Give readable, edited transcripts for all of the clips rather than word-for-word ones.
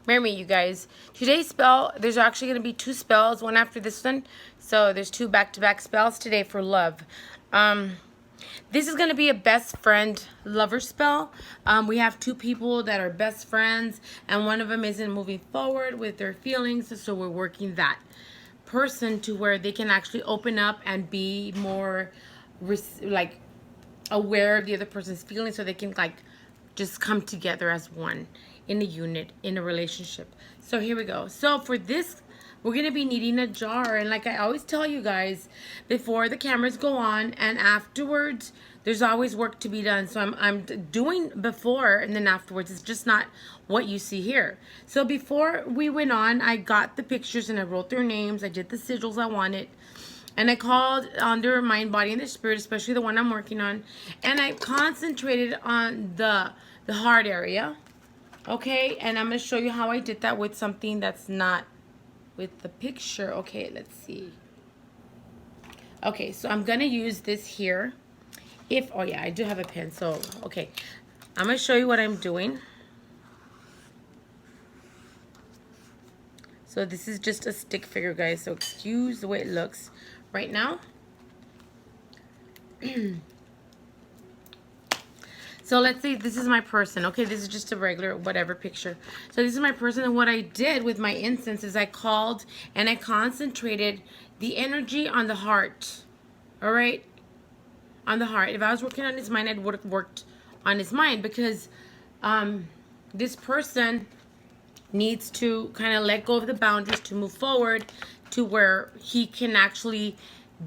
Marry me, you guys. Today's spell, there's actually going to be 2 spells, one after this one. So there's 2 back-to-back spells today for love. This is going to be a best friend lover spell. We have 2 people that are best friends, and one of them isn't moving forward with their feelings, so we're working that person to where they can actually open up and be more like aware of the other person's feelings, so they can like just come together as one in a unit, in a relationship. So here we go. So for this, we're going to be needing a jar. And like I always tell you guys, before the cameras go on and afterwards, there's always work to be done. So I'm doing before and then afterwards. It's just not what you see here. So before we went on, I got the pictures and I wrote their names. I did the sigils I wanted. And I called on their mind, body, and their spirit, especially the one I'm working on. And I concentrated on the heart area. Okay, and I'm going to show you how I did that with something that's not with the picture. Okay, let's see. Okay, so I'm going to use this here. Oh yeah, I do have a pen. So, okay, I'm going to show you what I'm doing. So this is just a stick figure, guys. So excuse the way it looks right now. So let's say this is my person. Okay, this is just a regular whatever picture. So this is my person, and what I did with my incense is I called and I concentrated the energy on the heart. All right? On the heart. If I was working on his mind, I would have worked on his mind, because this person needs to kind of let go of the boundaries to move forward to where he can actually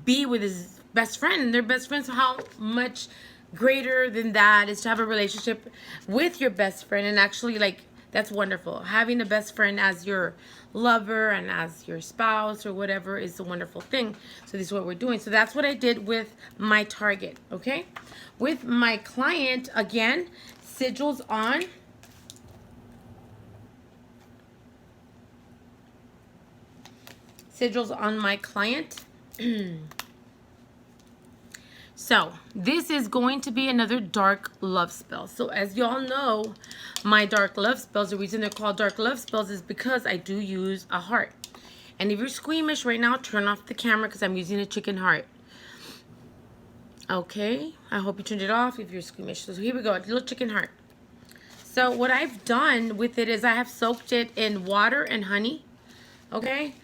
be with his best friend. And they're best friends. So how much greater than that is to have a relationship with your best friend, and actually, like, that's wonderful. Having a best friend as your lover and as your spouse or whatever is a wonderful thing. So this is what we're doing. So that's what I did with my target. Okay, with my client, again, sigils on. Sigils on my client. So this is going to be another dark love spell. So as y'all know, my dark love spells, the reason they're called dark love spells is because I do use a heart. And if you're squeamish right now, turn off the camera because I'm using a chicken heart. Okay, I hope you turned it off if you're squeamish. So here we go, a little chicken heart. So what I've done with it is I have soaked it in water and honey. Okay,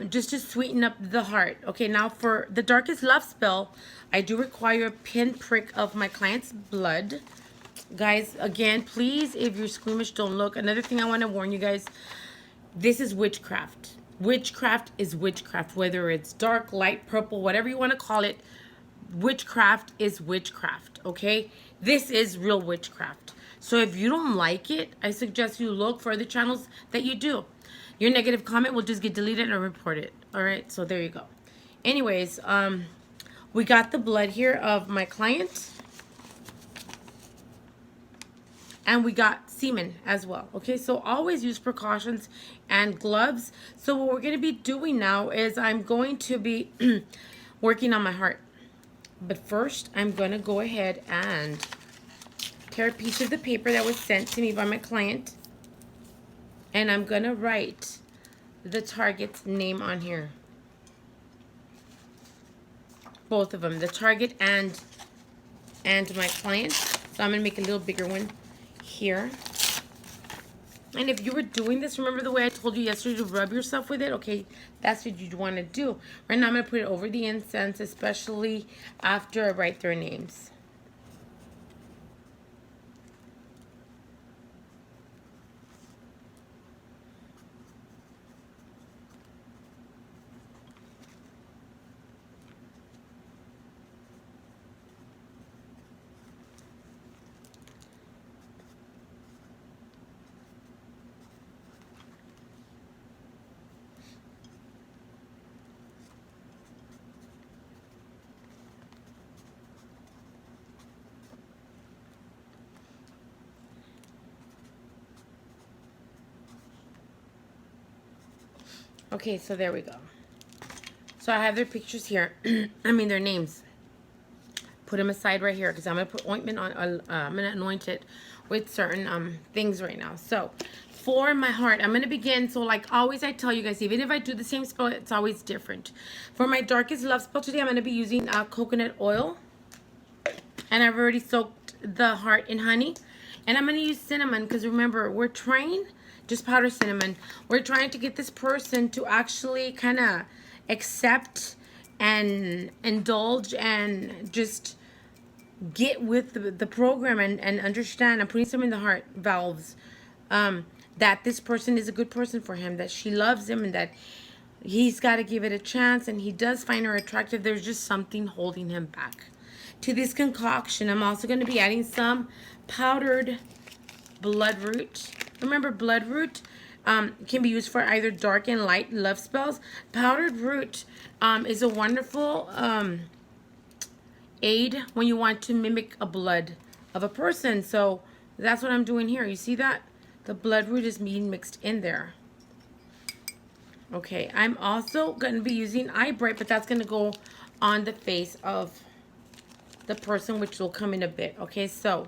just to sweeten up the heart. Okay, now for the darkest love spell, I do require a pinprick of my client's blood. Guys, again, please, if you're squeamish, don't look. Another thing I want to warn you guys, this is witchcraft. Witchcraft is witchcraft, whether it's dark, light, purple, whatever you want to call it. Witchcraft is witchcraft, okay? This is real witchcraft. So if you don't like it, I suggest you look for other channels that you do. Your negative comment will just get deleted or reported. All right, so there you go. Anyways, we got the blood here of my client. And we got semen as well. Okay, so always use precautions and gloves. So what we're going to be doing now is I'm going to be working on my heart. But first, I'm going to go ahead and tear a piece of the paper that was sent to me by my client. And I'm going to write the target's name on here. Both of them, the target and my client. So I'm going to make a little bigger one here. And if you were doing this, remember the way I told you yesterday to rub yourself with it? Okay, that's what you'd want to do. Right now I'm going to put it over the incense, especially after I write their names. Okay, so there we go. So I have their pictures here. I mean their names. Put them aside right here because I'm going to put ointment on. I'm going to anoint it with certain things right now. So for my heart, I'm going to begin. So like always I tell you guys, even if I do the same spell, it's always different. For my darkest love spell today, I'm going to be using coconut oil. And I've already soaked the heart in honey. And I'm going to use cinnamon because remember, we're trying, just powdered cinnamon. We're trying to get this person to actually kind of accept and indulge and just get with the program and understand. I'm putting some in the heart valves that this person is a good person for him, that she loves him, and that he's got to give it a chance, and he does find her attractive. There's just something holding him back. To this concoction, I'm also going to be adding some powdered bloodroot. Remember, bloodroot can be used for either dark and light love spells. Powdered root is a wonderful aid when you want to mimic a blood of a person. So that's what I'm doing here. You see that? The bloodroot is being mixed in there. Okay, I'm also going to be using Eye Bright, but that's going to go on the face of the person, which will come in a bit. Okay, so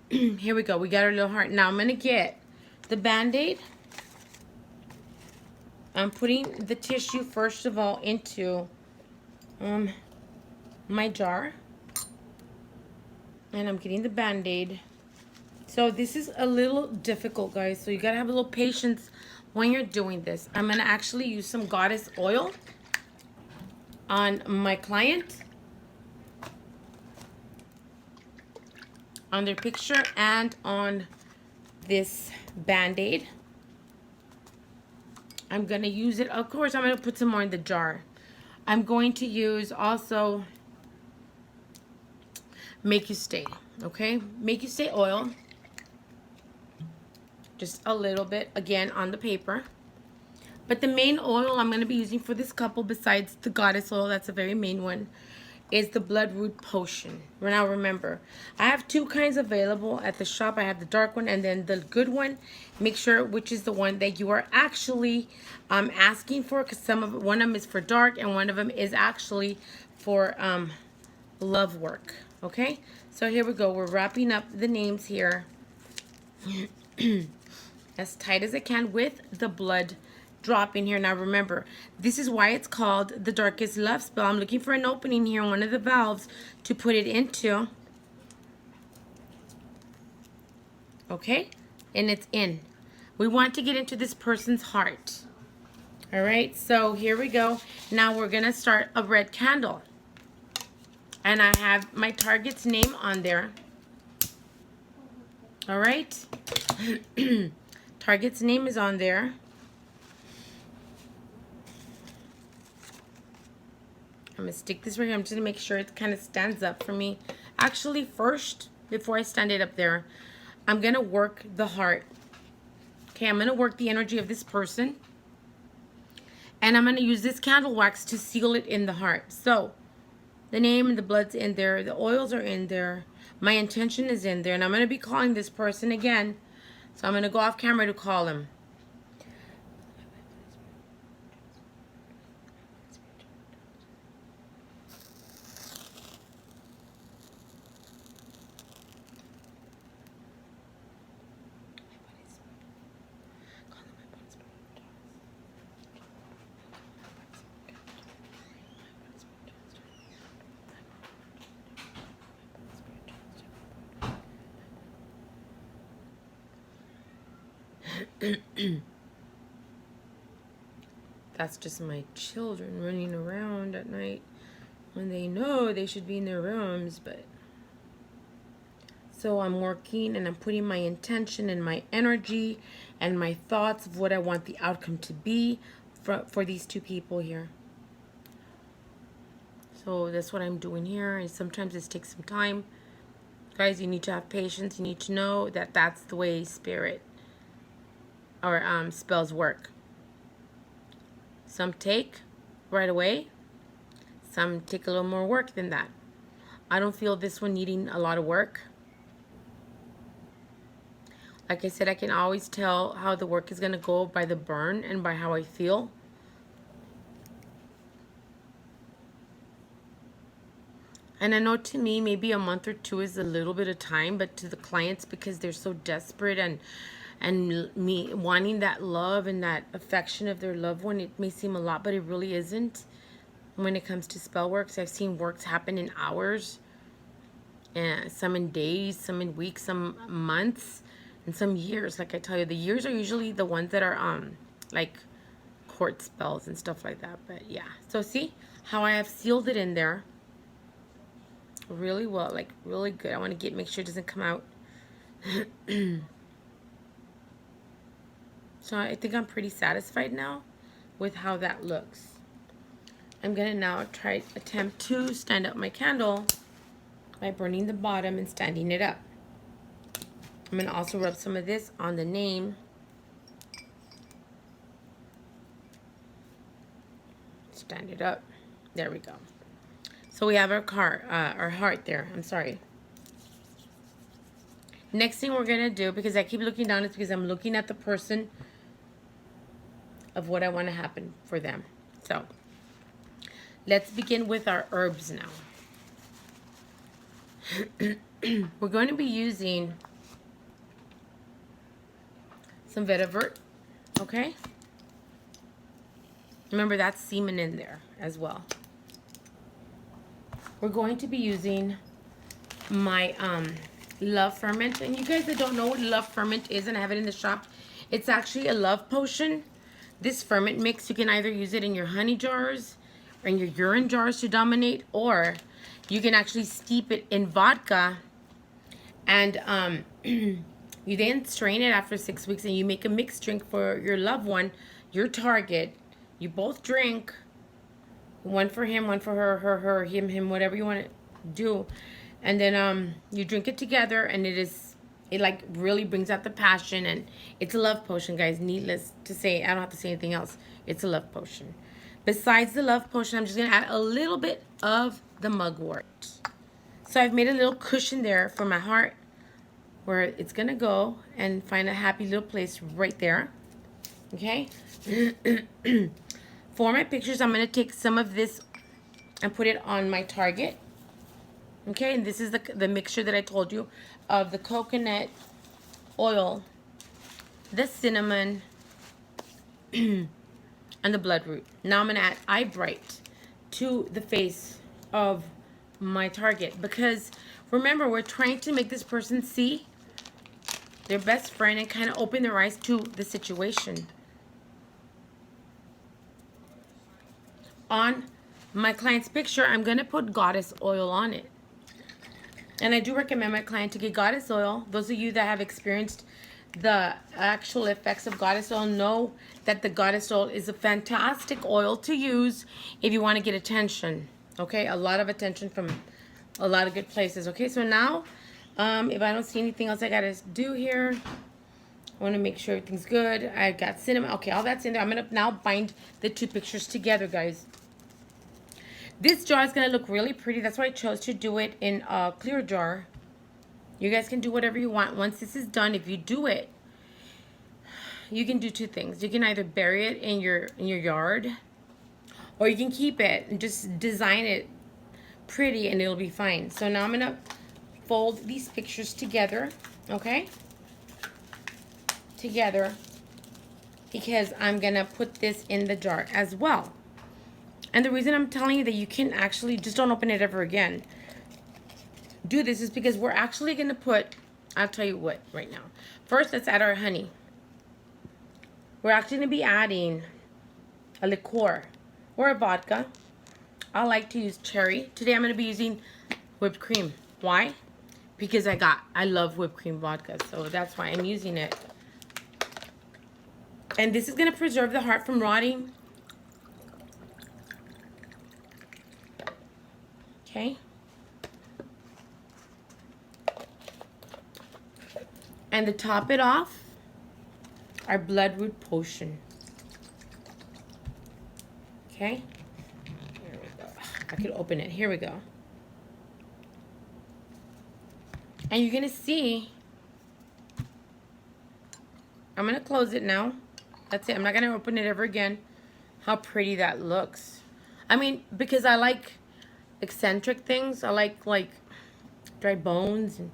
here we go. We got our little heart. Now I'm going to get the Band-Aid. I'm putting the tissue, first of all, into my jar. And I'm getting the Band-Aid. So this is a little difficult, guys. So you got to have a little patience when you're doing this. I'm going to actually use some Goddess oil on my client, on their picture, and on this Band-Aid. I'm going to use it. Of course, I'm going to put some more in the jar. I'm going to use also Make You Stay. Okay? Make You Stay oil. Just a little bit, again, on the paper. But the main oil I'm going to be using for this couple, besides the Goddess oil, that's a very main one, is the Bloodroot Potion. Now remember, I have two kinds available at the shop. I have the dark one and then the good one. Make sure which is the one that you are actually asking for, because one of them is for dark and one of them is actually for love work. Okay, so here we go. We're wrapping up the names here as tight as I can with the blood drop in here. Now remember, this is why it's called the Darkest Love Spell. I'm looking for an opening here in one of the valves to put it into. Okay, and it's in. We want to get into this person's heart. All right, so here we go. Now we're gonna start a red candle, and I have my target's name on there. All right. Target's name is on there. I'm going to stick this right here. I'm just going to make sure it kind of stands up for me. Actually, first, before I stand it up there, I'm going to work the heart. Okay, I'm going to work the energy of this person. And I'm going to use this candle wax to seal it in the heart. So, the name and the blood's in there. The oils are in there. My intention is in there. And I'm going to be calling this person again. So I'm going to go off camera to call him. That's just my children running around at night when they know they should be in their rooms. But so I'm working and I'm putting my intention and my energy and my thoughts of what I want the outcome to be for these two people here. So that's what I'm doing here. And sometimes this takes some time. Guys, you need to have patience. You need to know that that's the way spirit or spells work. Some take right away. Some take a little more work than that. I don't feel this one needing a lot of work. Like I said, I can always tell how the work is going to go by the burn and by how I feel. And I know to me, maybe a month or two is a little bit of time, but to the clients, because they're so desperate and me wanting that love and that affection of their loved one, it may seem a lot, but it really isn't. When it comes to spell works, I've seen works happen in hours, and some in days, some in weeks, some months, and some years. Like I tell you, the years are usually the ones that are like court spells and stuff like that. But yeah, so see how I have sealed it in there really well, like really good. I want to make sure it doesn't come out. So I think I'm pretty satisfied now with how that looks. I'm gonna now attempt to stand up my candle by burning the bottom and standing it up. I'm gonna also rub some of this on the name. Stand it up. There we go. So we have our heart there. I'm sorry. Next thing we're gonna do, because I keep looking down, it's because I'm looking at the person of what I want to happen for them. So let's begin with our herbs now. We're going to be using some vetiver, okay? Remember, that's semen in there as well. We're going to be using my love ferment. And you guys that don't know what love ferment is, and I have it in the shop, it's actually a love potion. This ferment mix, you can either use it in your honey jars or in your urine jars to dominate, or you can actually steep it in vodka, and you then strain it after 6 weeks, and you make a mixed drink for your loved one, your target. You both drink, one for him, one for her, him, whatever you want to do, and then you drink it together, and it like really brings out the passion, and it's a love potion, guys. Needless to say, I don't have to say anything else. It's a love potion. Besides the love potion, I'm just gonna add a little bit of the mugwort. So I've made a little cushion there for my heart, where it's gonna go and find a happy little place right there. Okay. For my pictures, I'm gonna take some of this and put it on my target. Okay, and this is the mixture that I told you of the coconut oil, the cinnamon, and the bloodroot. Now I'm going to add eye bright to the face of my target, because remember, we're trying to make this person see their best friend and kind of open their eyes to the situation. On my client's picture, I'm going to put goddess oil on it. And I do recommend my client to get goddess oil. Those of you that have experienced the actual effects of goddess oil know that the goddess oil is a fantastic oil to use if you want to get attention. Okay, a lot of attention from a lot of good places. Okay, so now, if I don't see anything else I gotta do here, I want to make sure everything's good. I got cinnamon. Okay, all that's in there. I'm gonna now bind the two pictures together, guys. This jar is going to look really pretty. That's why I chose to do it in a clear jar. You guys can do whatever you want. Once this is done, if you do it, you can do two things. You can either bury it in your yard, or you can keep it and just design it pretty and it'll be fine. So now I'm going to fold these pictures together, okay? Together, because I'm going to put this in the jar as well. And the reason I'm telling you that you can actually just don't open it ever again, do this, is because we're actually going to put, I'll tell you what right now. First, let's add our honey. We're actually going to be adding a liqueur or a vodka. I like to use cherry. Today I'm going to be using whipped cream. Why? Because I love whipped cream vodka, so that's why I'm using it. And this is going to preserve the heart from rotting. Okay. And to top it off, our bloodroot potion. Okay. Here we go. I could open it. Here we go. And you're going to see, I'm going to close it now. That's it. I'm not going to open it ever again. How pretty that looks. I mean, because I like eccentric things. I like dried bones, and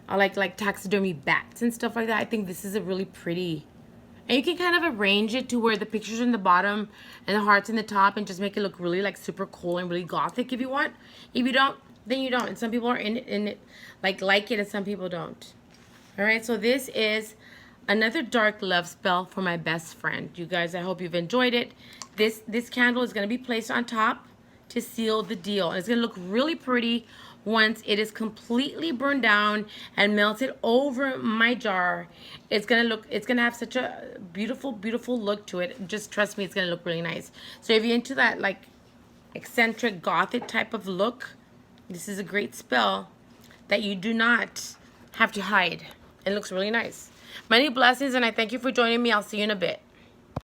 I like taxidermy bats and stuff like that. I think this is a really pretty. And you can kind of arrange it to where the pictures are in the bottom and the heart's in the top, and just make it look really like super cool and really gothic if you want. If you don't, then you don't. And some people are in it like it, and some people don't. All right, so this is another dark love spell for my best friend. You guys, I hope you've enjoyed it. This candle is going to be placed on top to seal the deal. And it's going to look really pretty once it is completely burned down and melted over my jar. It's going to have such a beautiful, beautiful look to it. Just trust me, it's going to look really nice. So if you're into that like eccentric gothic type of look, this is a great spell that you do not have to hide. It looks really nice. Many blessings, and I thank you for joining me. I'll see you in a bit.